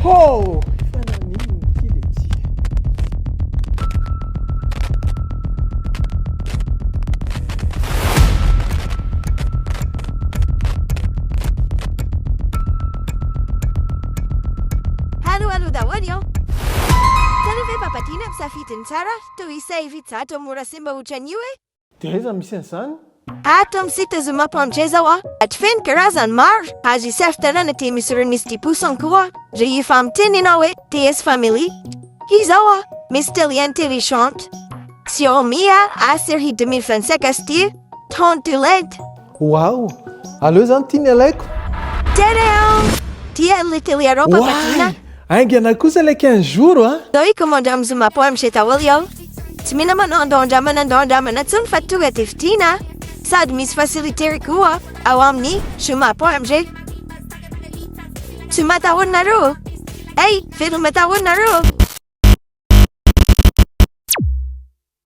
Oh! Fananino ty le ty. Halo dawanyo. Tanove papatina msafitin tsara toy isa hividy zato mora simba ohatran'io e. De aiza misy an'izany? Ato amin'ny site azo mampampiasa zao ato feno karazany maro azo isafitarana te misy remise 10% koa rehefa miteny ianao hoe D&S Family. Izao misy télé intelligente Xiaomi A série 2025 asty 32 LED. Wow! Aleo zany tia ny alaiko. Tia le télé-anareo papatina. Aingana kosa ilay 15 jours a. Zao icommande amin'ny Zoom-apo amin'izay daholo io. Tsy mila manandondramana intsony fa tonga de vidiana. Sady misy facilité koa ao amin'ny Zoom-apo amin'izay. Tsy matahorinareo. Hey, veloma matahorinareo.